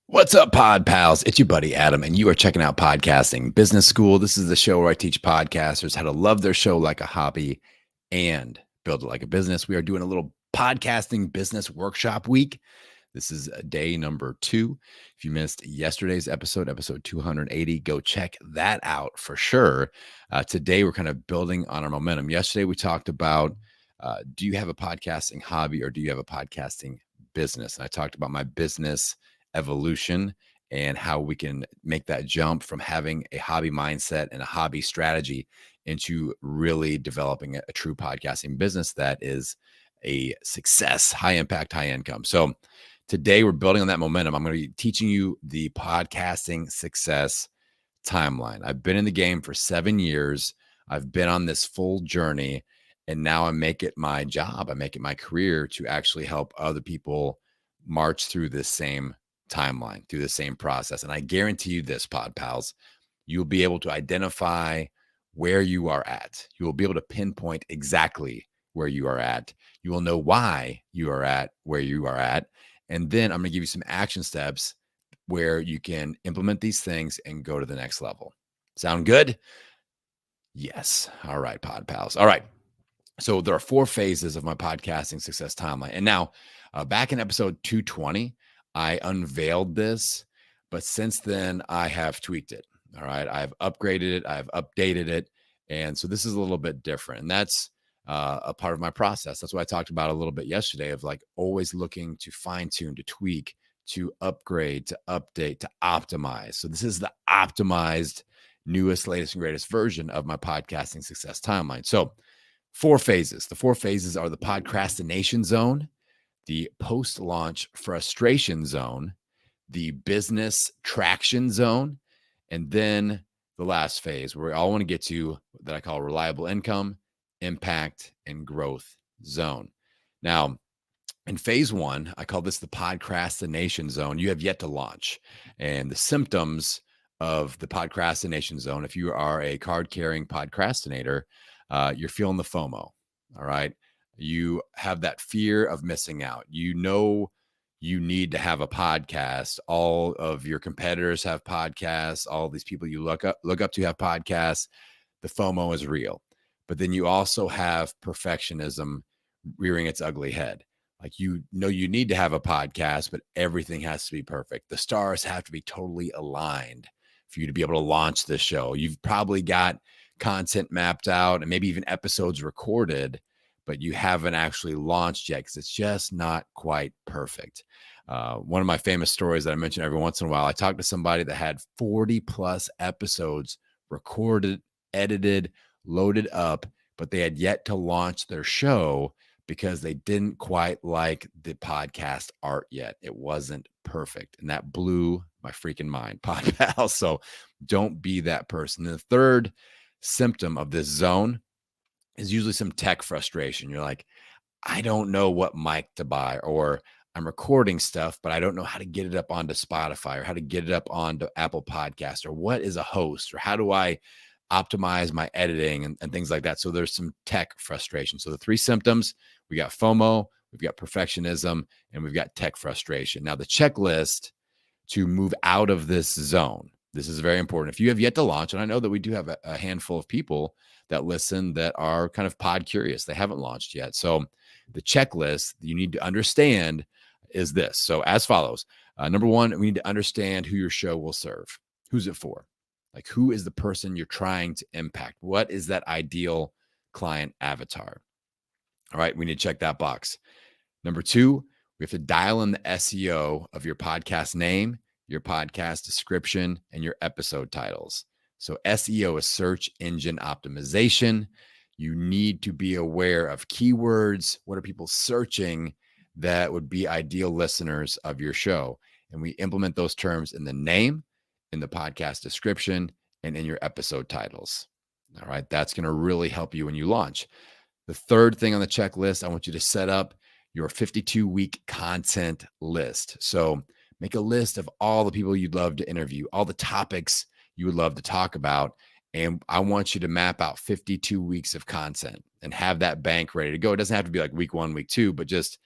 What's up, Pod Pals? It's your buddy Adam, and you are checking out Podcasting Business School. This is the show where I teach podcasters how to love their show like a hobby and build it like a business. We are doing a little podcasting business workshop week. This is day number 2. If you missed yesterday's episode 280, go check that out for sure. Today, we're kind of building on our momentum. Yesterday, we talked about do you have a podcasting hobby or do you have a podcasting business? And I talked about my business evolution and how we can make that jump from having a hobby mindset and a hobby strategy into really developing a true podcasting business that is a success, high impact, high income. So today we're building on that momentum. I'm going to be teaching you the podcasting success timeline. I've been in the game for 7 years. I've been on this full journey, and now I make it my job. I make it my career to actually help other people march through this same timeline, through the same process. And I guarantee you this, Pod Pals, you'll be able to identify where you are at. You will be able to pinpoint exactly where you are at. You will know why you are at where you are at. And then I'm going to give you some action steps where you can implement these things and go to the next level. Sound good? Yes. All right, Pod Pals. All right. So there are 4 phases of my podcasting success timeline. And now back in episode 220, I unveiled this, but since then I have tweaked it. All right. I've upgraded it. I've updated it. And so this is a little bit different. And that's a part of my process. That's what I talked about a little bit yesterday of like always looking to fine tune, to tweak, to upgrade, to update, to optimize. So this is the optimized, newest, latest, and greatest version of my podcasting success timeline. So 4 phases. The 4 phases are the podcastination zone, the post-launch frustration zone, the business traction zone, and then the last phase where we all want to get to that I call reliable income, impact, and growth zone. Now, in phase 1, I call this the podcastination zone. You have yet to launch. And the symptoms of the podcastination zone, if you are a card-carrying podcastinator, you're feeling the FOMO. All right. You have that fear of missing out. You know, you need to have a podcast. All of your competitors have podcasts. All these people you look up to have podcasts. The FOMO is real. But then you also have perfectionism rearing its ugly head. Like, you know, you need to have a podcast, but everything has to be perfect. The stars have to be totally aligned for you to be able to launch this show. You've probably got content mapped out and maybe even episodes recorded, but you haven't actually launched yet because it's just not quite perfect. One of my famous stories that I mention every once in a while, I talked to somebody that had 40 plus episodes recorded, edited, loaded up, but they had yet to launch their show because they didn't quite like the podcast art yet. It wasn't perfect. And that blew my freaking mind, Pod Pal. So don't be that person. And the third symptom of this zone is usually some tech frustration. You're like, I don't know what mic to buy, or I'm recording stuff, but I don't know how to get it up onto Spotify or how to get it up onto Apple Podcast, or what is a host, or how do I optimize my editing and things like that. So there's some tech frustration. So the 3 symptoms, we got FOMO, we've got perfectionism, and we've got tech frustration. Now the checklist to move out of this zone, this is very important. If you have yet to launch, and I know that we do have a handful of people that listen that are kind of pod curious, they haven't launched yet. So the checklist you need to understand is this. So as follows. Number 1, we need to understand who your show will serve. Who's it for? Like, who is the person you're trying to impact? What is that ideal client avatar? All right, we need to check that box. Number 2, we have to dial in the SEO of your podcast name, your podcast description, and your episode titles. So SEO is search engine optimization. You need to be aware of keywords. What are people searching that would be ideal listeners of your show? And we implement those terms in the name, in the podcast description, and in your episode titles. All right. That's going to really help you when you launch. The third thing on the checklist, I want you to set up your 52-week content list. So make a list of all the people you'd love to interview, all the topics you would love to talk about. And I want you to map out 52 weeks of content and have that bank ready to go. It doesn't have to be like week 1, week 2, but just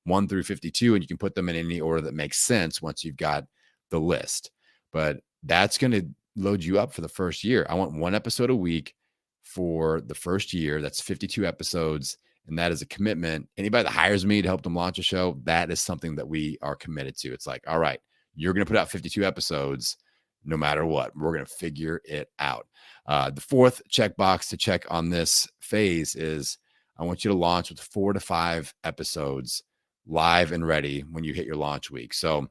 1 through 52, and you can put them in any order that makes sense once you've got the list. But that's going to load you up for the first year. I want 1 episode a week for the first year. That's 52 episodes. And that is a commitment. Anybody that hires me to help them launch a show, that is something that we are committed to. It's like, all right, you're going to put out 52 episodes no matter what. We're going to figure it out. The fourth checkbox to check on this phase is I want you to launch with 4 to 5 episodes live and ready when you hit your launch week. So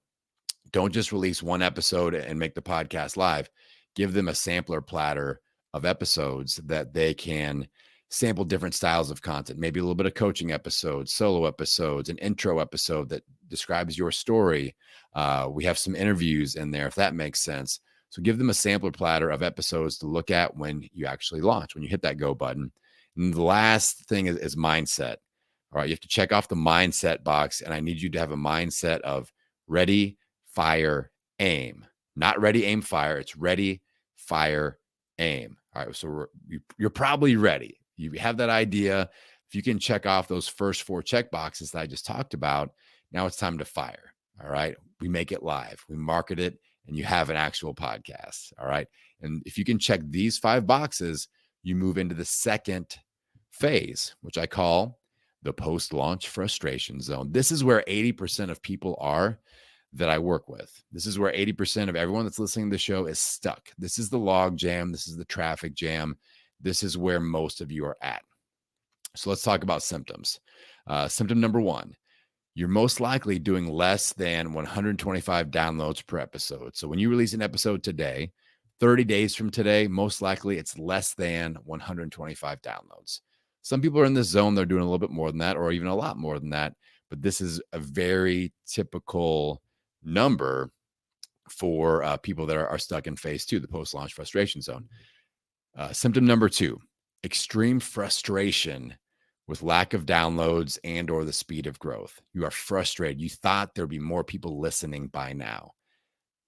don't just release 1 episode and make the podcast live. Give them a sampler platter of episodes that they can sample different styles of content, maybe a little bit of coaching episodes, solo episodes, an intro episode that describes your story. We have some interviews in there, if that makes sense. So give them a sampler platter of episodes to look at when you actually launch, when you hit that go button. And the last thing is mindset. All right, you have to check off the mindset box, and I need you to have a mindset of ready, fire, aim. Not ready, aim, fire. It's ready, fire, aim. All right, so you're probably ready. You have that idea. If you can check off those first 4 check boxes that I just talked about, now it's time to fire. All right, we make it live, we market it, and you have an actual podcast. All right, and if you can check these 5 boxes, you move into the second phase, which I call the post-launch frustration zone. This is where 80% of people are that I work with. This is where 80% of everyone that's listening to the show is stuck. This is the log jam. This is the traffic jam. This is where most of you are at. So let's talk about symptoms. Symptom number 1, you're most likely doing less than 125 downloads per episode. So when you release an episode today, 30 days from today, most likely it's less than 125 downloads. Some people are in this zone. They're doing a little bit more than that, or even a lot more than that. But this is a very typical number for people that are stuck in phase 2, the post-launch frustration zone. Symptom number 2, extreme frustration with lack of downloads and or the speed of growth. You are frustrated. You thought there'd be more people listening by now.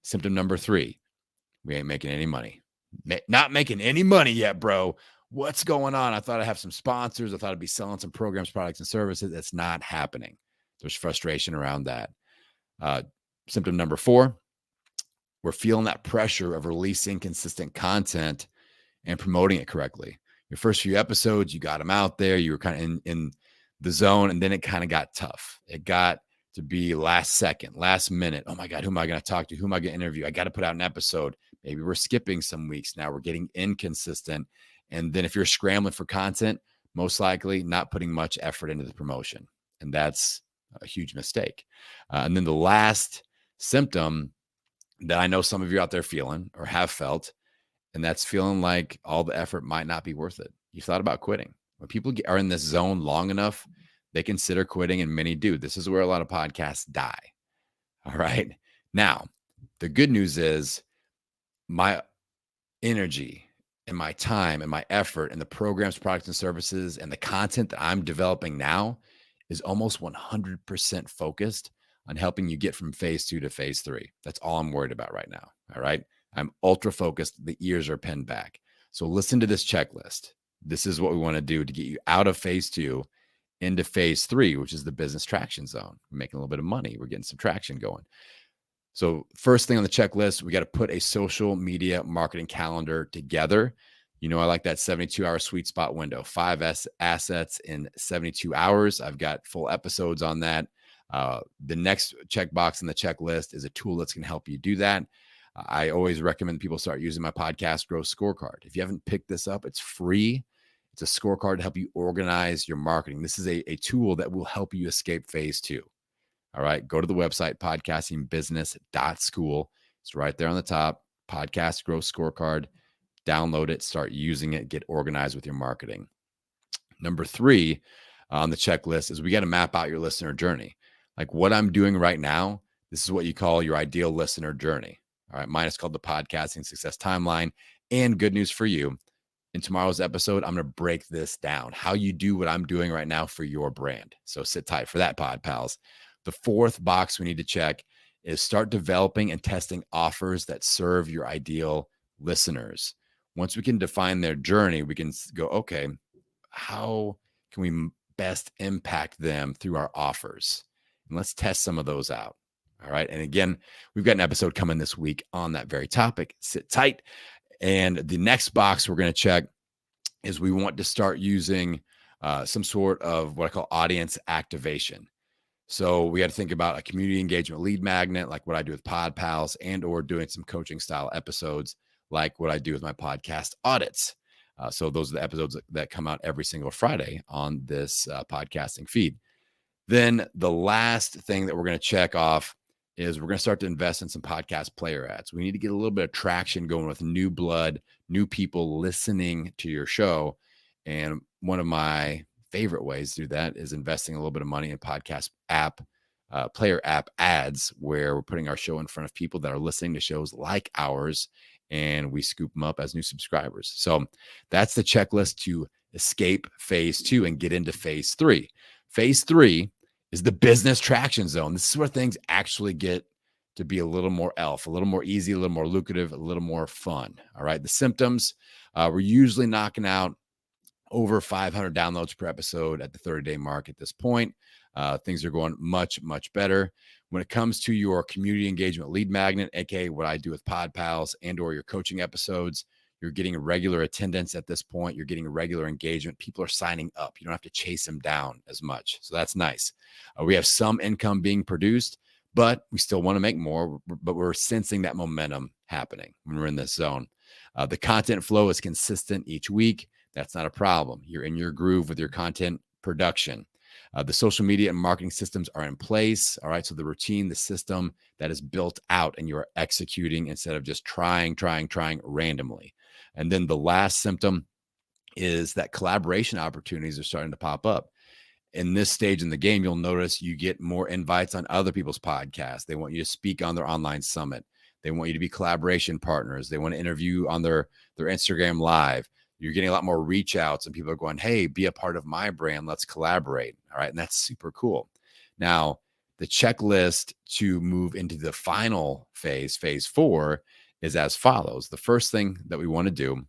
Symptom number 3, we ain't making any money. Not making any money yet, bro. What's going on? I thought I'd have some sponsors. I thought I'd be selling some programs, products, and services. That's not happening. There's frustration around that. Symptom number 4, we're feeling that pressure of releasing consistent content and promoting it correctly. Your first few episodes, you got them out there. You were kind of in the zone, and then it kind of got tough. It got to be last second, last minute. Oh my God, who am I going to talk to? Who am I going to interview? I got to put out an episode. Maybe we're skipping some weeks now. We're getting inconsistent. And then if you're scrambling for content, most likely not putting much effort into the promotion. And that's a huge mistake. And then the last symptom that I know some of you out there feeling or have felt, and that's feeling like all the effort might not be worth it. You thought about quitting. When people are in this zone long enough, they consider quitting, and many do. This is where a lot of podcasts die. All right. Now, the good news is my energy and my time and my effort and the programs, products, and services and the content that I'm developing now is almost 100% focused on helping you get from phase 2 to phase 3. That's all I'm worried about right now. All right. I'm ultra focused. The ears are pinned back. So listen to this checklist. This is what we want to do to get you out of phase 2 into phase 3, which is the business traction zone. We're making a little bit of money. We're getting some traction going. So first thing on the checklist, we got to put a social media marketing calendar together. You know, I like that 72-hour sweet spot window, 5 assets in 72 hours. I've got full episodes on that. The next checkbox in the checklist is a tool that's going to help you do that. I always recommend people start using my podcast growth scorecard. If you haven't picked this up, it's free. It's a scorecard to help you organize your marketing. This is a tool that will help you escape phase 2. All right. Go to the website, podcastingbusiness.school. It's right there on the top, podcast growth scorecard. Download it, start using it, get organized with your marketing. Number 3 on the checklist is we got to map out your listener journey. Like what I'm doing right now, this is what you call your ideal listener journey. All right. Mine is called the Podcasting Success Timeline. And good news for you, in tomorrow's episode, I'm going to break this down, how you do what I'm doing right now for your brand. So sit tight for that, Pod Pals. The 4th box we need to check is start developing and testing offers that serve your ideal listeners. Once we can define their journey, we can go, okay, how can we best impact them through our offers? And let's test some of those out. All right. And again, we've got an episode coming this week on that very topic. Sit tight. And the next box we're going to check is we want to start using some sort of what I call audience activation. So we had to think about a community engagement lead magnet, like what I do with Pod Pals, and or doing some coaching style episodes, like what I do with my podcast audits. So those are the episodes that come out every single Friday on this podcasting feed. Then the last thing that we're going to check off is we're going to start to invest in some podcast player ads. We need to get a little bit of traction going with new blood, new people listening to your show. And one of my favorite ways to do that is investing a little bit of money in podcast app, player app ads, where we're putting our show in front of people that are listening to shows like ours, and we scoop them up as new subscribers. So that's the checklist to escape phase 2 and get into phase 3. Phase 3 is the business traction zone. This is where things actually get to be a little more a little more easy, a little more lucrative, a little more fun. All right. The symptoms, we're usually knocking out over 500 downloads per episode at the 30-day mark at this point. Things are going much, much better. When it comes to your community engagement lead magnet, aka what I do with Pod Pals and or your coaching episodes, you're getting a regular attendance at this point. You're getting a regular engagement. People are signing up. You don't have to chase them down as much. So that's nice. We have some income being produced, but we still want to make more, but we're sensing that momentum happening when we're in this zone. The content flow is consistent each week. That's not a problem. You're in your groove with your content production. The social media and marketing systems are in place. All right. So the routine, the system that is built out, and you are executing instead of just trying randomly. And then the last symptom is that collaboration opportunities are starting to pop up. In this stage in the game, you'll notice you get more invites on other people's podcasts. They want you to speak on their online summit. They want you to be collaboration partners. They want to interview on their Instagram live. You're getting a lot more reach outs, and people are going, hey, be a part of my brand. Let's collaborate. All right. And that's super cool. Now, the checklist to move into the final phase, phase 4, is as follows. The first thing that we want to do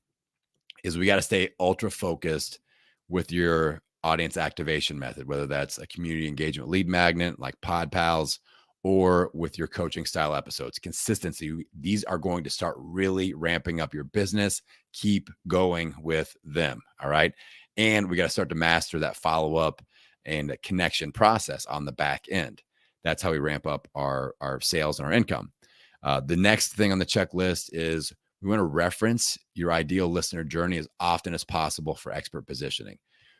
is we got to stay ultra focused with your audience activation method, whether that's a community engagement lead magnet like Pod Pals or with your coaching style episodes. Consistency, these are going to start really ramping up your business. Keep going with them. All right. And we got to start to master that follow-up and connection process on the back end. That's how we ramp up our sales and our income. The next thing on the checklist is we want to reference your ideal listener journey as often as possible for expert positioning.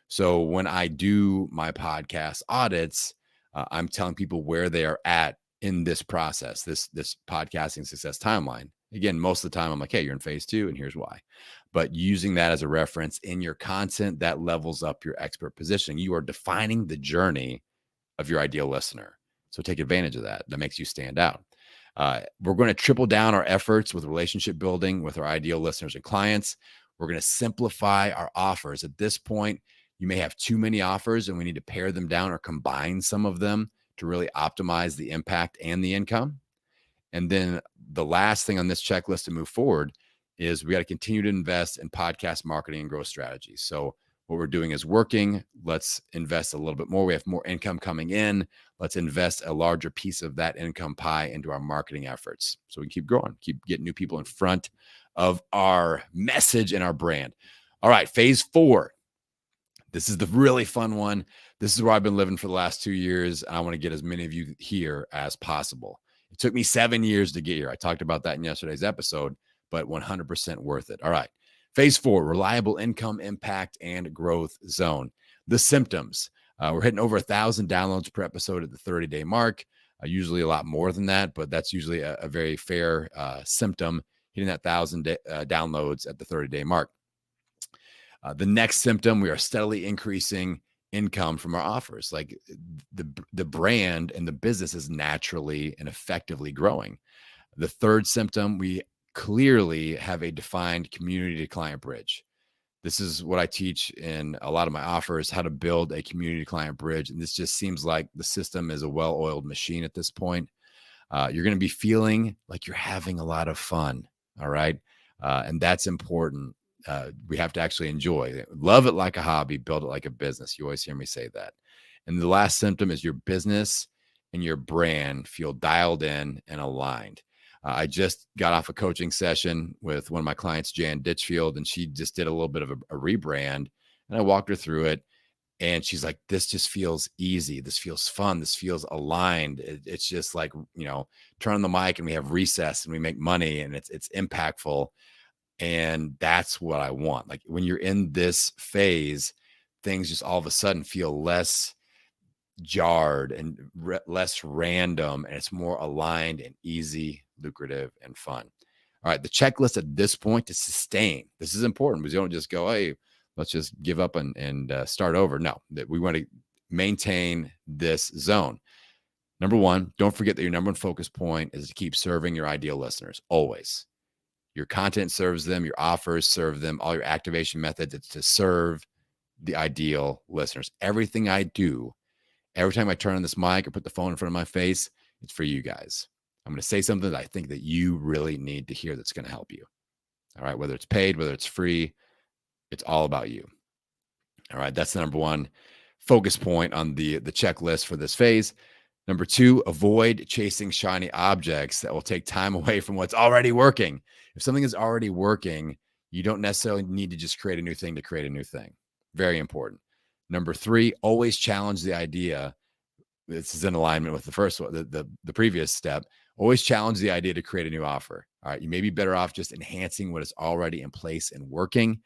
So when I do my podcast audits, I'm telling people where they are at in this process, this podcasting success timeline. Again, most of the time I'm like, hey, you're in phase 2 and here's why. But using that as a reference in your content, that levels up your expert positioning. You are defining the journey of your ideal listener. So take advantage of that. That makes you stand out. We're going to triple down our efforts with relationship building with our ideal listeners and clients. We're going to simplify our offers. At this point, you may have too many offers and we need to pare them down or combine some of them to really optimize the impact and the income. And then the last thing on this checklist to move forward is we got to continue to invest in podcast marketing and growth strategies. So what we're doing is working. Let's invest a little bit more. We have more income coming in. Let's invest a larger piece of that income pie into our marketing efforts so we can keep growing, keep getting new people in front of our message and our brand. All right, phase 4. This is the really fun one. This is where I've been living for the last 2 years. And I want to get as many of you here as possible. It took me 7 years to get here. I talked about that in yesterday's episode, but 100% worth it. All right. Phase 4, reliable income, impact, and growth zone. The symptoms. We're hitting over 1,000 downloads per episode at the 30-day mark. Usually a lot more than that, but that's usually a very fair symptom, hitting that 1,000 downloads at the 30-day mark. The next symptom, we are steadily increasing income from our offers. Like the brand and the business is naturally and effectively growing. The third symptom, we clearly have a defined community to client bridge. This is what I teach in a lot of my offers, how to build a community client bridge. And this just seems like the system is a well-oiled machine at this point. You're going to be feeling like you're having a lot of fun. All right. And that's important. We have to actually enjoy it. Love it like a hobby, build it like a business. You always hear me say that. And the last symptom is your business and your brand feel dialed in and aligned. I just got off a coaching session with one of my clients, Jan Ditchfield, and she just did a little bit of a rebrand. And I walked her through it. And she's like, this just feels easy. This feels fun. This feels aligned. It's just like, turn on the mic and we have recess and we make money and it's impactful. And that's what I want. Like when you're in this phase, things just all of a sudden feel less jarred and less random, and it's more aligned and easy, lucrative, and fun. All right. The checklist at this point to sustain. This is important because you don't just go, hey, let's just give up and start over. No, that we want to maintain this zone. Number one, don't forget that your number one focus point is to keep serving your ideal listeners always. Your content serves them, your offers serve them, all your activation methods, it's to serve the ideal listeners. Everything I do, every time I turn on this mic or put the phone in front of my face, it's for you guys. I'm going to say something that I think that you really need to hear that's going to help you. All right, whether it's paid, whether it's free, it's all about you. All right, that's the number one focus point on the checklist for this phase. Number two, avoid chasing shiny objects that will take time away from what's already working. If something is already working, you don't necessarily need to just create a new thing to create a new thing. Very important. Number three, always challenge the idea. This is in alignment with the first one, the previous step. Always challenge the idea to create a new offer. All right, you may be better off just enhancing what is already in place and working.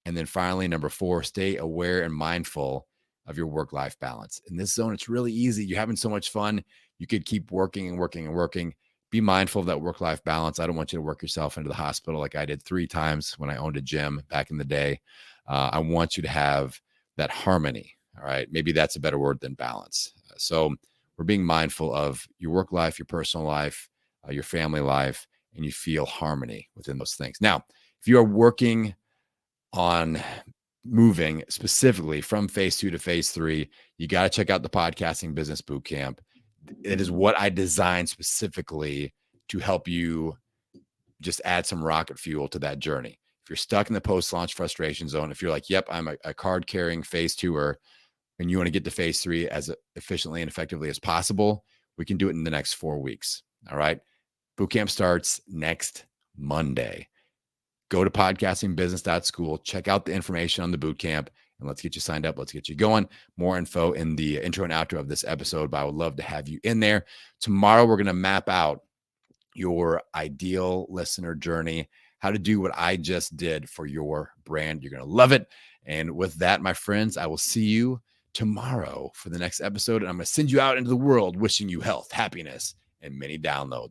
And then finally, number four, stay aware and mindful of your work-life balance. In this zone, it's really easy. You're having so much fun. You could keep working and working and working. Be mindful of that work-life balance. I don't want you to work yourself into the hospital like I did 3 times when I owned a gym back in the day. I want you to have that harmony. All right. Maybe that's a better word than balance. So we're being mindful of your work life, your personal life, your family life, and you feel harmony within those things. Now, if you are working on moving specifically from phase 2 to phase 3, you got to check out the Podcasting Business Bootcamp. It is what I designed specifically to help you just add some rocket fuel to that journey. If you're stuck in the post-launch frustration zone, if you're like, yep, I'm a card-carrying phase 2er, and you want to get to phase 3 as efficiently and effectively as possible, we can do it in the next 4 weeks. All right. Bootcamp starts next Monday. Go to podcastingbusiness.school, check out the information on the bootcamp, and let's get you signed up. Let's get you going. More info in the intro and outro of this episode, but I would love to have you in there. Tomorrow, we're going to map out your ideal listener journey, how to do what I just did for your brand. You're going to love it. And with that, my friends, I will see you tomorrow for the next episode. And I'm going to send you out into the world wishing you health, happiness, and many downloads.